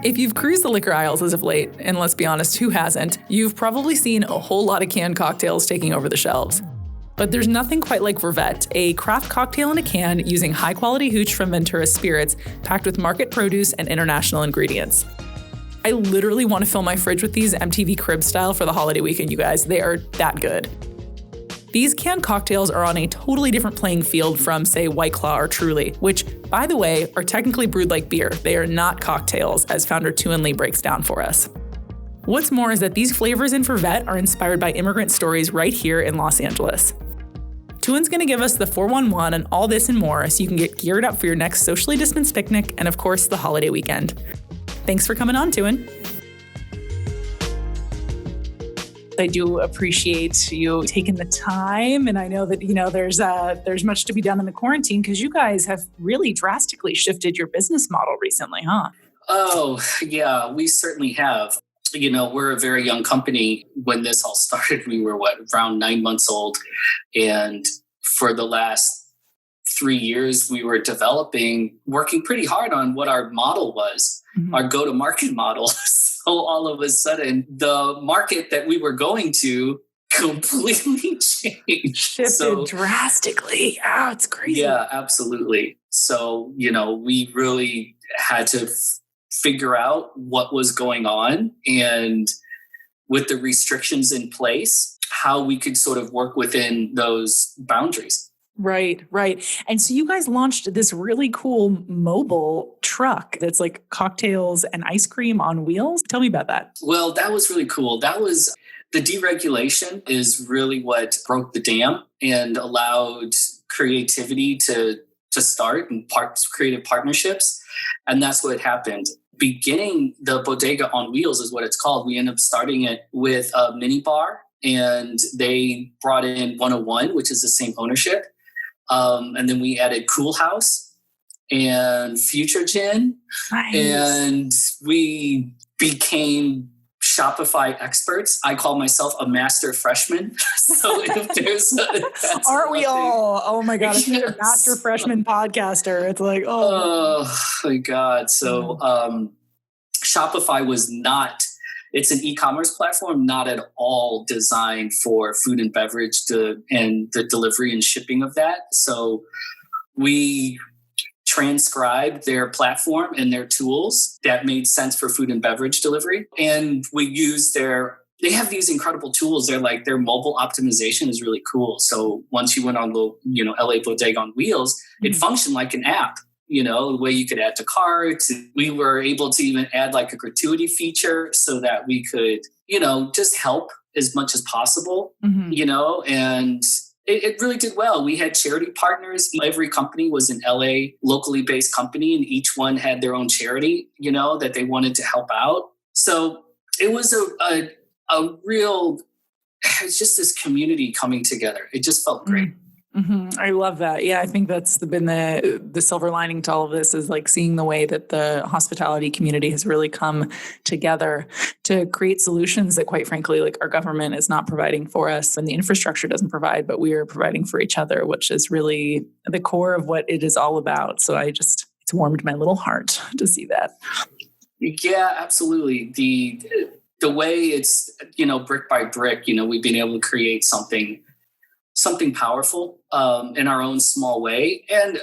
If you've cruised the liquor aisles as of late, and let's be honest, who hasn't, you've probably seen a whole lot of canned cocktails taking over the shelves. But there's nothing quite like Vervet, a craft cocktail in a can using high-quality hooch from Ventura spirits, packed with market produce and international ingredients. I literally want to fill my fridge with these MTV Cribs style for the holiday weekend, you guys. They are that good. These canned cocktails are on a totally different playing field from, say, White Claw or Truly, which, by the way, are technically brewed like beer. They are not cocktails, as founder Tuan Lee breaks down for us. What's more is that these flavors in Vervet are inspired by immigrant stories right here in Los Angeles. Tuan's going to give us the 411 on all this and more so you can get geared up for your next socially distanced picnic and, of course, the holiday weekend. Thanks for coming on, Tuan. I do appreciate you taking the time. And I know that, there's much to be done in the quarantine because you guys have really drastically shifted your business model recently, huh? Oh, yeah, we certainly have. We're a very young company. When this all started, we were, around 9 months old. And for the last 3 years, we were working pretty hard on what our model was, our go-to-market model. So all of a sudden, the market that we were going to completely changed. Shifted drastically. Oh, it's crazy. Yeah, absolutely. So, we really had to figure out what was going on, and with the restrictions in place, how we could sort of work within those boundaries. Right. And so you guys launched this really cool mobile truck that's like cocktails and ice cream on wheels. Tell me about that. Well, that was really cool. The deregulation is really what broke the dam and allowed creativity to start and creative partnerships. And that's what happened. Beginning the bodega on wheels is what it's called. We ended up starting it with a mini bar, and they brought in 101, which is the same ownership. And then we added Cool House and Future Gin. Nice. And we became Shopify experts. I call myself a master freshman. So if there's aren't we all? Oh my God, if you're a master freshman podcaster, it's like, oh my God. So Shopify was not, it's an e-commerce platform, not at all designed for food and beverage and the delivery and shipping of that. So we transcribed their platform and their tools that made sense for food and beverage delivery. And we used they have these incredible tools. Their mobile optimization is really cool. So once you went on the, LA Bodega on Wheels, it functioned like an app, the way you could add to carts. We were able to even add like a gratuity feature so that we could, just help as much as possible, and it really did well. We had charity partners. Every company was an LA locally based company, and each one had their own charity, that they wanted to help out. So it was a real, it's just this community coming together. It just felt great. I love that. Yeah, I think that's been the silver lining to all of this, is like seeing the way that the hospitality community has really come together to create solutions that, quite frankly, like our government is not providing for us and the infrastructure doesn't provide, but we are providing for each other, which is really the core of what it is all about. So it's warmed my little heart to see that. Yeah, absolutely. The way it's, brick by brick, we've been able to create something powerful in our own small way. And,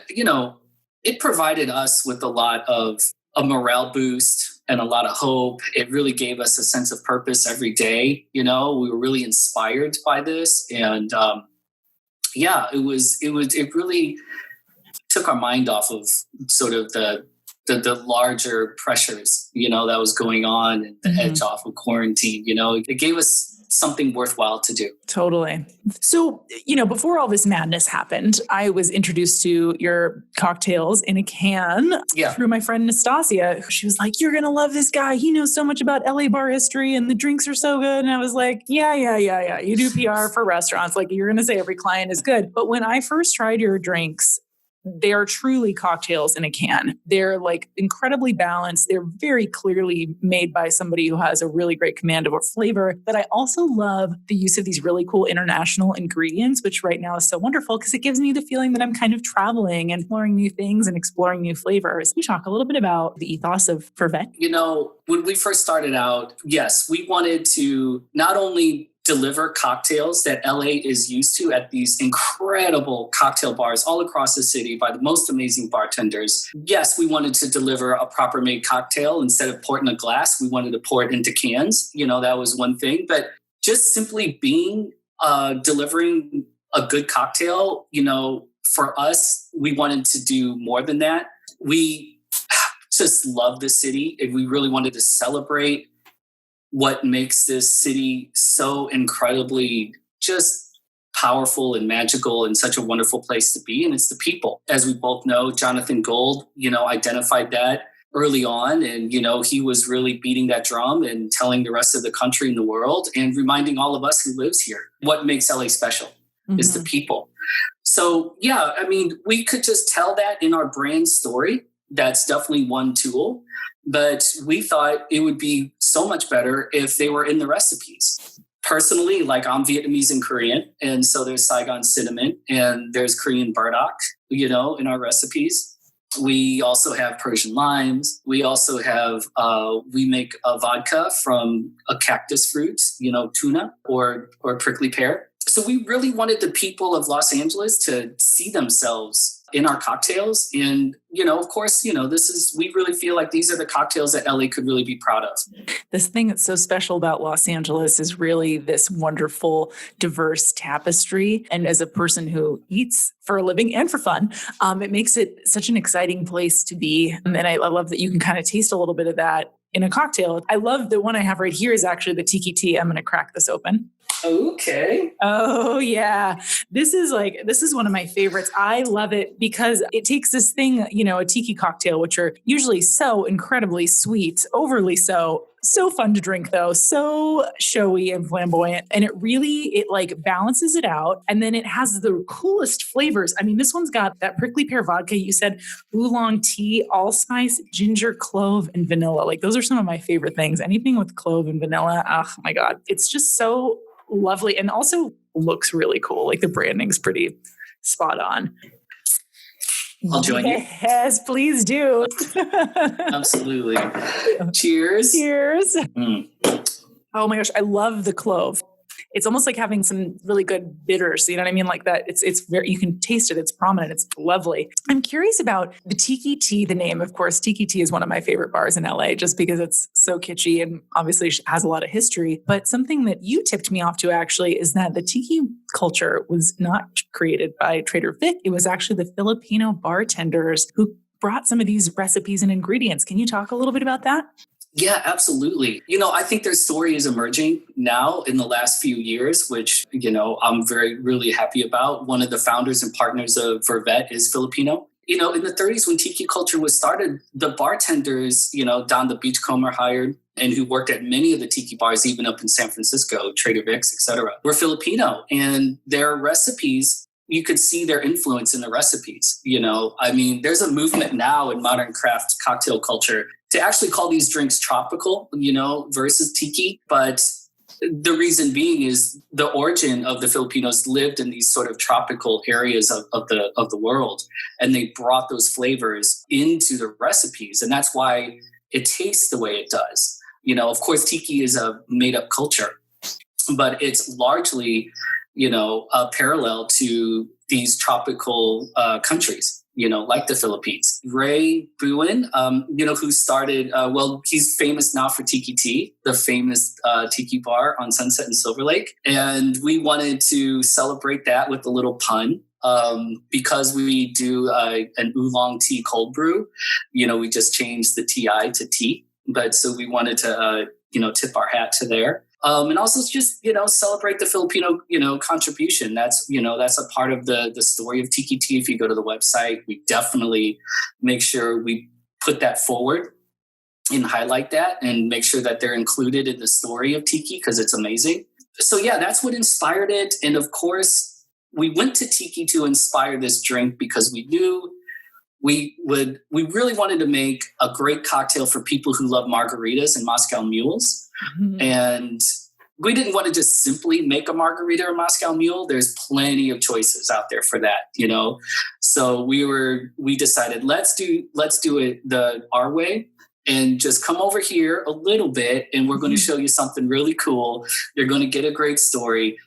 it provided us with a lot of a morale boost and a lot of hope. It really gave us a sense of purpose every day. We were really inspired by this. And it really took our mind off of sort of the larger pressures, that was going on, and the edge off of quarantine. It gave us something worthwhile to do. Totally. So, before all this madness happened, I was introduced to your cocktails in a can through my friend Nastasia. She was like, "You're going to love this guy. He knows so much about LA bar history and the drinks are so good." And I was like, yeah. You do PR for restaurants. Like, you're going to say every client is good. But when I first tried your drinks, they are truly cocktails in a can. They're like incredibly balanced. They're very clearly made by somebody who has a really great command of a flavor. But I also love the use of these really cool international ingredients, which right now is so wonderful because it gives me the feeling that I'm kind of traveling and exploring new things and exploring new flavors. Can you talk a little bit about the ethos of Vervet? When we first started out, yes, we wanted to not only deliver cocktails that LA is used to at these incredible cocktail bars all across the city by the most amazing bartenders. Yes, we wanted to deliver a proper made cocktail. Instead of pour it in a glass, we wanted to pour it into cans. That was one thing. But just simply delivering a good cocktail, for us, we wanted to do more than that. We just love the city and we really wanted to celebrate what makes this city so incredibly just powerful and magical and such a wonderful place to be. And it's the people. As we both know, Jonathan Gold, identified that early on. And, he was really beating that drum and telling the rest of the country and the world and reminding all of us who lives here what makes LA special is the people. So, yeah, we could just tell that in our brand story. That's definitely one tool. But we thought it would be so much better if they were in the recipes. Personally, I'm Vietnamese and Korean. And so there's Saigon cinnamon and there's Korean burdock, in our recipes. We also have Persian limes. We also have, we make a vodka from a cactus fruit, tuna or prickly pear. So we really wanted the people of Los Angeles to see themselves in our cocktails. And, of course, we really feel like these are the cocktails that LA could really be proud of. This thing that's so special about Los Angeles is really this wonderful, diverse tapestry. And as a person who eats for a living and for fun, it makes it such an exciting place to be. And I love that you can kind of taste a little bit of that in a cocktail. I love the one I have right here is actually the tiki tea. I'm going to crack this open. Okay. Oh, yeah. This is one of my favorites. I love it because it takes this thing, a tiki cocktail, which are usually so incredibly sweet, overly so fun to drink though, so showy and flamboyant. And it balances it out. And then it has the coolest flavors. This one's got that prickly pear vodka. You said oolong tea, allspice, ginger, clove, and vanilla. Those are some of my favorite things. Anything with clove and vanilla. Oh my God. It's just so lovely and also looks really cool. The branding's pretty spot on. I'll join you. Yes, please do. Absolutely. Cheers. Cheers. Oh my gosh, I love the clove. It's almost like having some really good bitters. You know what I mean? Like that. It's very, you can taste it. It's prominent. It's lovely. I'm curious about the Tiki Tea, the name. Of course, Tiki Tea is one of my favorite bars in LA just because it's so kitschy and obviously has a lot of history. But something that you tipped me off to actually is that the Tiki culture was not created by Trader Vic. It was actually the Filipino bartenders who brought some of these recipes and ingredients. Can you talk a little bit about that? Yeah, absolutely. I think their story is emerging now in the last few years, which, I'm really happy about. One of the founders and partners of Vervet is Filipino. In the 30s, when tiki culture was started, the bartenders, Don the Beachcomber hired and who worked at many of the tiki bars, even up in San Francisco, Trader Vic's, et cetera, were Filipino. And their recipes, you could see their influence in the recipes. There's a movement now in modern craft cocktail culture to actually call these drinks tropical, versus tiki. But the reason being is the origin of the Filipinos lived in these sort of tropical areas of the world. And they brought those flavors into the recipes. And that's why it tastes the way it does. Of course, tiki is a made up culture, but it's largely, a parallel to these tropical countries. Like the Philippines. Ray Buin, who started, he's famous now for Tiki Tea, the famous tiki bar on Sunset and Silver Lake. And we wanted to celebrate that with a little pun. Because we do an oolong tea cold brew, we just changed the TI to tea. But so we wanted to, tip our hat to there. And also just, celebrate the Filipino, contribution. That's a part of the story of Tiki Tea. If you go to the website, we definitely make sure we put that forward and highlight that and make sure that they're included in the story of Tiki because it's amazing. So yeah, that's what inspired it. And of course, we went to tiki to inspire this drink because we knew we really wanted to make a great cocktail for people who love margaritas and Moscow mules. Mm-hmm. And we didn't want to just simply make a margarita or Moscow mule. There's plenty of choices out there for that, So we decided let's do it our way and just come over here a little bit, and we're going to show you something really cool. You're going to get a great story,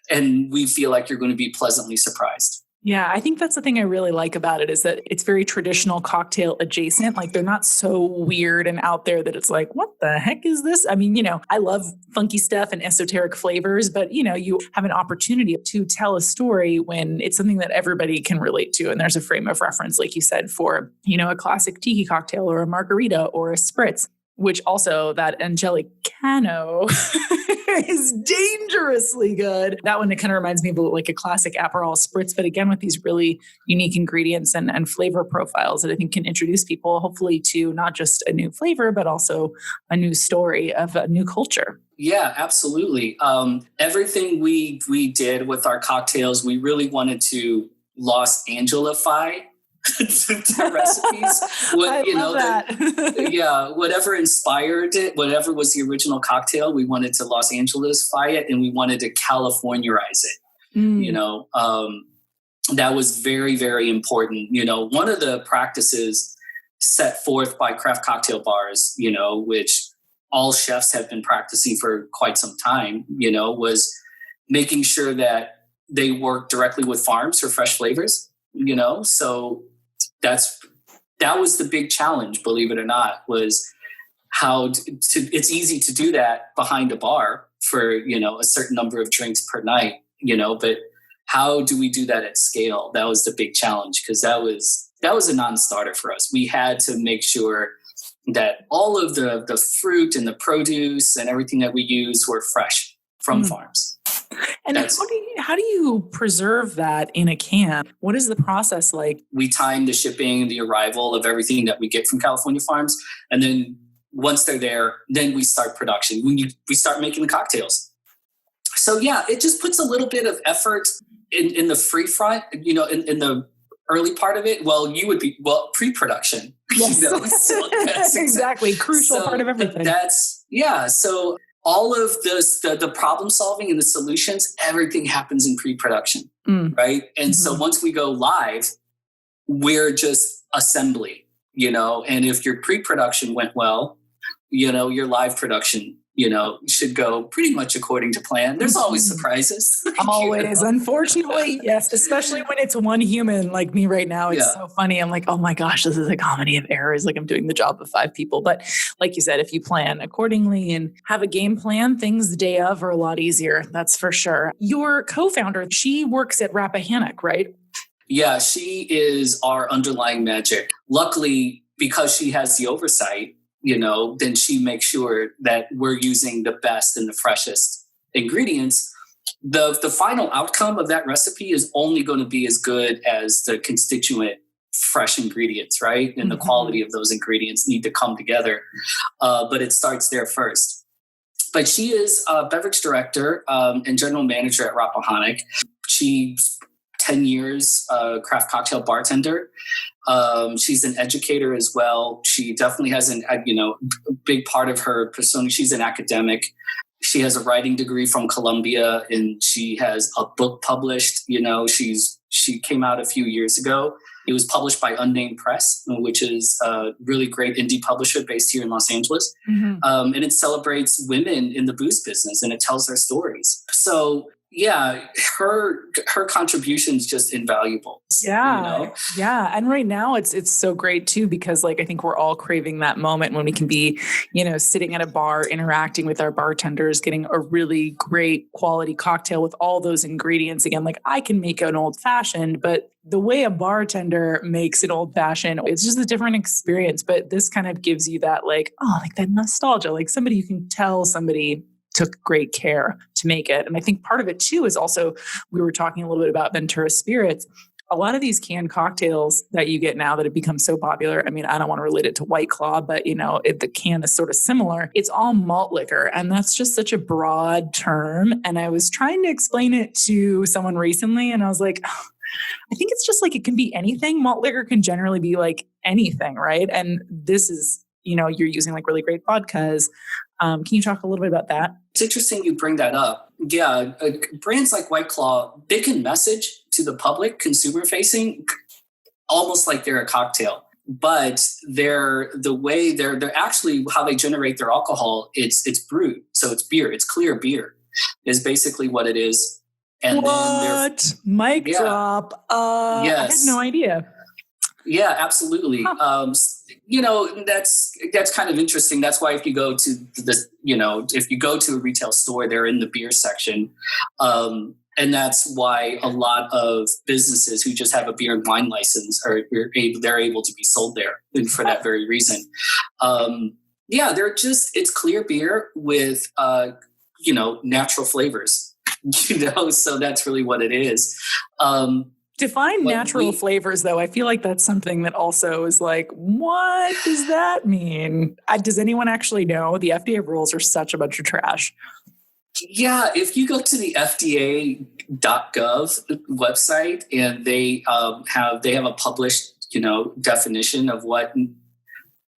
and we feel like you're going to be pleasantly surprised. Yeah, I think that's the thing I really like about it is that it's very traditional cocktail adjacent. Like they're not so weird and out there that it's like, what the heck is this? I mean, I love funky stuff and esoteric flavors, but you have an opportunity to tell a story when it's something that everybody can relate to. And there's a frame of reference, like you said, for, a classic tiki cocktail or a margarita or a spritz, which also that angelic cano is dangerously good. That one, it kind of reminds me of like a classic Aperol spritz, but again, with these really unique ingredients and flavor profiles that I think can introduce people hopefully to not just a new flavor, but also a new story of a new culture. Yeah, absolutely. Everything we did with our cocktails, we really wanted to Los Angelify the recipes. Whatever inspired it, whatever was the original cocktail, we wanted to Los Angelesify it, and we wanted to Californiarize it. That was very, very important. One of the practices set forth by craft cocktail bars, which all chefs have been practicing for quite some time, was making sure that they work directly with farms for fresh flavors, so that was the big challenge, believe it or not, was how it's easy to do that behind a bar for, a certain number of drinks per night, but how do we do that at scale? That was the big challenge, because that was a non-starter for us. We had to make sure that all of the fruit and the produce and everything that we use were fresh from farms. And how do you preserve that in a can? What is the process like? We time the shipping and the arrival of everything that we get from California farms. And then once they're there, then we start production. We start making the cocktails. So yeah, it just puts a little bit of effort in the free front, in the early part of it. Well, pre-production. Yes. So exactly. Crucial part of everything. So all of this, the problem solving and the solutions, everything happens in pre-production, right? And so once we go live, we're just assembly, and if your pre-production went well, your live production, should go pretty much according to plan. There's always surprises. Always, unfortunately, yes, especially when it's one human like me right now. It's so funny. I'm like, oh my gosh, this is a comedy of errors. Like I'm doing the job of 5 people. But like you said, if you plan accordingly and have a game plan, things the day of are a lot easier. That's for sure. Your co-founder, she works at Rappahannock, right? Yeah, she is our underlying magic. Luckily, because she has the oversight, then she makes sure that we're using the best and the freshest ingredients. The final outcome of that recipe is only going to be as good as the constituent fresh ingredients, right? And the quality of those ingredients need to come together. But it starts there first. But she is a beverage director and general manager at Rappahannock. She's 10 years craft cocktail bartender. She's an educator as well. She definitely has a big part of her persona. She's an academic. She has a writing degree from Columbia, and she has a book published. She came out a few years ago. It was published by Unnamed Press, which is a really great indie publisher based here in Los Angeles. And it celebrates women in the booze business, and it tells their stories. So yeah, her contribution is just invaluable. Yeah. And right now it's so great too, because I think we're all craving that moment when we can be, sitting at a bar, interacting with our bartenders, getting a really great quality cocktail with all those ingredients. Again, I can make an old fashioned, but the way a bartender makes an old fashioned, it's just a different experience. But this kind of gives you that that nostalgia, somebody you can tell somebody took great care to make it. And I think part of it too is also, we were talking a little bit about Ventura Spirits. a lot of these canned cocktails that you get now that have become so popular. I mean, I don't want to relate it to White Claw, but the can is sort of similar. It's all malt liquor. And that's just such a broad term. And I was trying to explain it to someone recently and I was like, I think it's just like, it can be anything. Malt liquor can generally be like anything, right? And this is, you're using like really great vodkas. Can you talk a little bit about that? It's interesting you bring that up. Yeah, brands like White Claw, they can message to the public, consumer facing, almost like they're a cocktail. But they're actually how they generate their alcohol. It's brewed, so it's beer. It's clear beer, is basically what it is. And what? Mic drop. Yes. I had no idea. Yeah, absolutely. Huh. That's kind of interesting. That's why if you go to if you go to a retail store, they're in the beer section. And that's why a lot of businesses who just have a beer and wine license they're able to be sold there, and for that very reason. It's clear beer with natural flavors. So that's really what it is. Define natural flavors, though. I feel like that's something that also is like, what does that mean? Does anyone actually know? The FDA rules are such a bunch of trash. Yeah, if you go to the FDA.gov website and they have a published, definition of what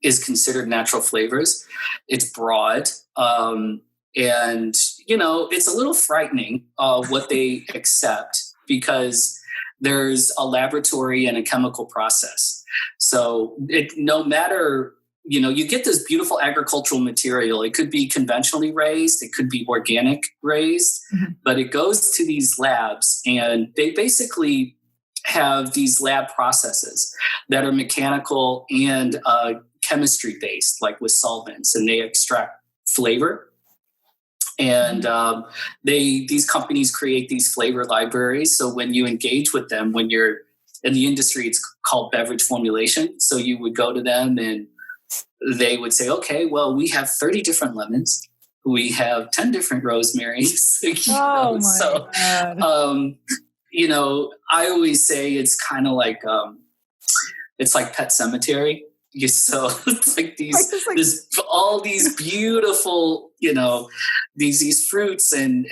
is considered natural flavors, it's broad. And, it's a little frightening what they accept because there's a laboratory and a chemical process. So no matter, you get this beautiful agricultural material. It could be conventionally raised. It could be organic raised, but it goes to these labs and they basically have these lab processes that are mechanical and chemistry based, like with solvents, and they extract flavor. And these companies create these flavor libraries. So when you engage with them, when you're in the industry, it's called beverage formulation. So you would go to them and they would say, okay, well, we have 30 different lemons. We have 10 different rosemarys. God. I always say it's kind of like, it's like Pet Cemetery. So it's like all these beautiful, these fruits and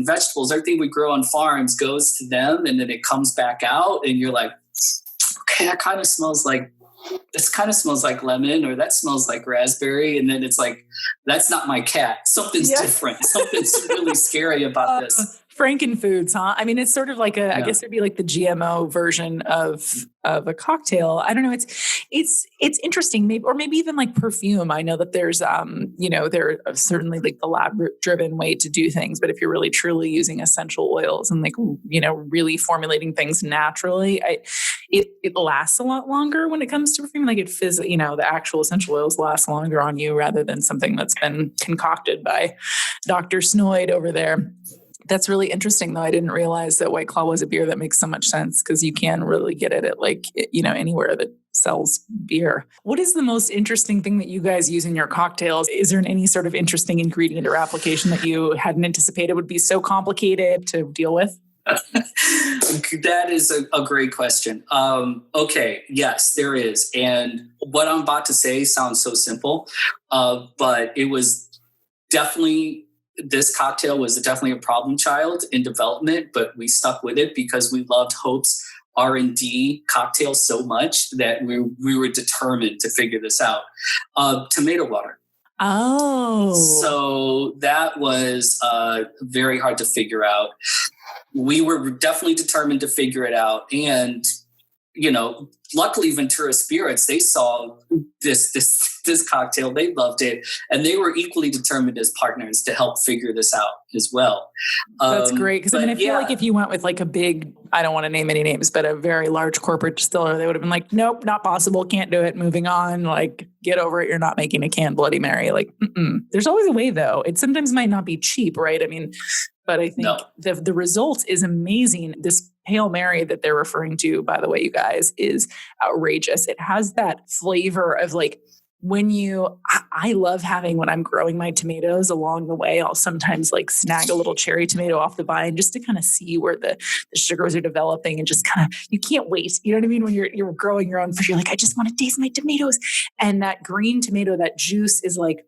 vegetables, everything we grow on farms goes to them and then it comes back out and you're like, okay, that kind of smells like, this kind of smells like lemon or that smells like raspberry. And then it's like, that's not my cat. Something's different. Something's really scary about this. Frankenfoods, huh? I mean, it's sort of like I guess it'd be like the GMO version of a cocktail. I don't know. It's interesting, maybe even like perfume. I know that there's, there are certainly like the lab driven way to do things, but if you're really truly using essential oils and like, really formulating things naturally, it lasts a lot longer when it comes to perfume. Like the actual essential oils last longer on you rather than something that's been concocted by Dr. Snoid over there. That's really interesting, though. I didn't realize that White Claw was a beer that makes so much sense because you can really get it at anywhere that sells beer. What is the most interesting thing that you guys use in your cocktails? Is there any sort of interesting ingredient or application that you hadn't anticipated would be so complicated to deal with? That is a great question. Okay, yes, there is. And what I'm about to say sounds so simple, but it was this cocktail was definitely a problem child in development, but we stuck with it because we loved Hope's R&D cocktail so much that we were determined to figure this out. Tomato water. Oh. So that was very hard to figure out. We were definitely determined to figure it out. And, luckily Ventura Spirits, they saw this cocktail. They loved it. And they were equally determined as partners to help figure this out as well. That's great. Because I feel like if you went with like a big, I don't want to name any names, but a very large corporate distiller, they would have been like, nope, not possible. Can't do it. Moving on. Like, get over it. You're not making a canned Bloody Mary. Like, there's always a way though. It sometimes might not be cheap, right? I mean, but I think the result is amazing. This Hail Mary that they're referring to, by the way, you guys, is outrageous. It has that flavor of like, when I love having, when I'm growing my tomatoes along the way, I'll sometimes like snag a little cherry tomato off the vine just to kind of see where the sugars are developing, and just kind of, you can't wait. You know what I mean? When you're growing your own fruit, you're like, I just want to taste my tomatoes. And that green tomato, that juice is like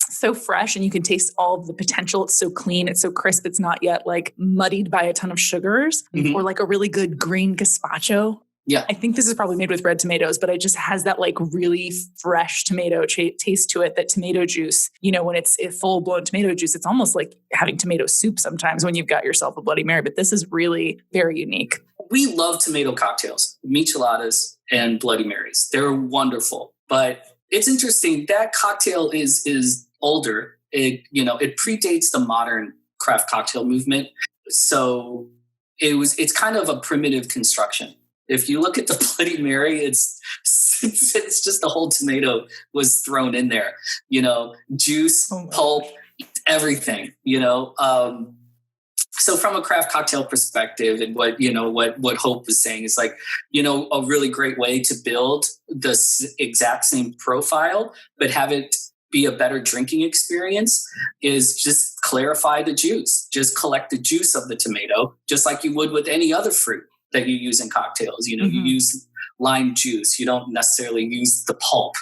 so fresh, and you can taste all of the potential. It's so clean. It's so crisp. It's not yet like muddied by a ton of sugars, or like a really good green gazpacho. Yeah. I think this is probably made with red tomatoes, but it just has that like really fresh tomato taste to it, that tomato juice. You know, when it's a full blown tomato juice, it's almost like having tomato soup sometimes when you've got yourself a Bloody Mary, but this is really very unique. We love tomato cocktails, micheladas and Bloody Marys. They're wonderful, but it's interesting. That cocktail is older. It predates the modern craft cocktail movement. So it's kind of a primitive construction. If you look at the Bloody Mary, it's just the whole tomato was thrown in there, juice, pulp, everything, So from a craft cocktail perspective, and what Hope was saying is like, a really great way to build the exact same profile, but have it be a better drinking experience is just clarify the juice. Just collect the juice of the tomato, just like you would with any other fruit that you use in cocktails. You use lime juice. You don't necessarily use the pulp.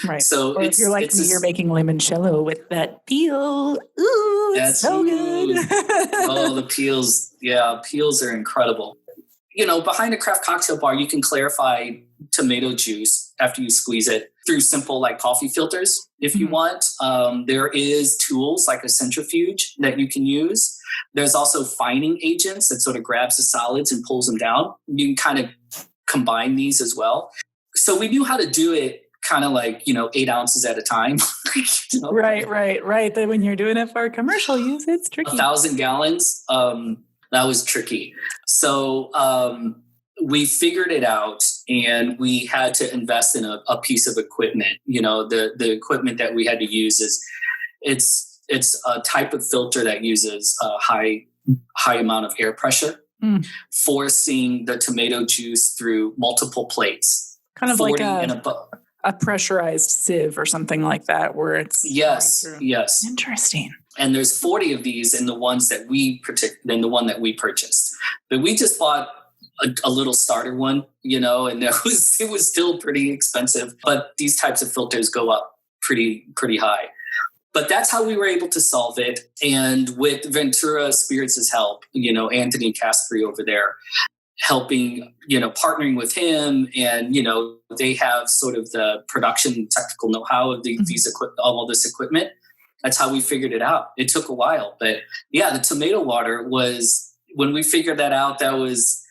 Right. So if you're like me, you're making limoncello with that peel. Ooh, it's so good. Oh, the peels. Yeah, peels are incredible. Behind a craft cocktail bar, you can clarify tomato juice after you squeeze it through simple like coffee filters. If you want, there is tools like a centrifuge that you can use. There's also fining agents that sort of grabs the solids and pulls them down. You can kind of combine these as well. So we knew how to do it kind of like, 8 ounces at a time. Right. Then when you're doing it for commercial use, it's tricky. 1,000 gallons. That was tricky. So we figured it out, and we had to invest in a piece of equipment. The equipment that we had to use it's a type of filter that uses a high amount of air pressure, forcing the tomato juice through multiple plates. Kind of like a pressurized sieve or something like that, where it's yes. Interesting. And there's 40 of these in the ones that we purchased. But we just bought a little starter one, and it was still pretty expensive. But these types of filters go up pretty high. But that's how we were able to solve it. And with Ventura Spirits' help, Anthony Caspri over there helping, partnering with him, and, they have sort of the production technical know-how of all this equipment. That's how we figured it out. It took a while, but yeah, the tomato water was, when we figured that out, that was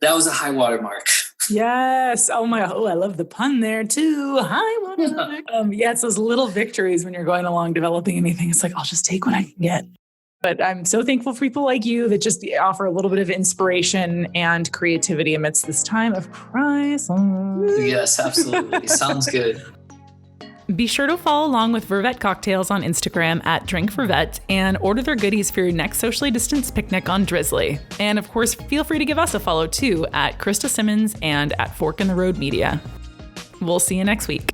a high water mark. Yes. I love the pun there too. High water mark. It's those little victories when you're going along developing anything. It's like, I'll just take what I can get. But I'm so thankful for people like you that just offer a little bit of inspiration and creativity amidst this time of crisis. Yes, absolutely. Sounds good. Be sure to follow along with Vervet Cocktails on Instagram at @drinkvervet and order their goodies for your next socially distanced picnic on Drizzly. And of course, feel free to give us a follow too at Krista Simmons and at Fork in the Road Media. We'll see you next week.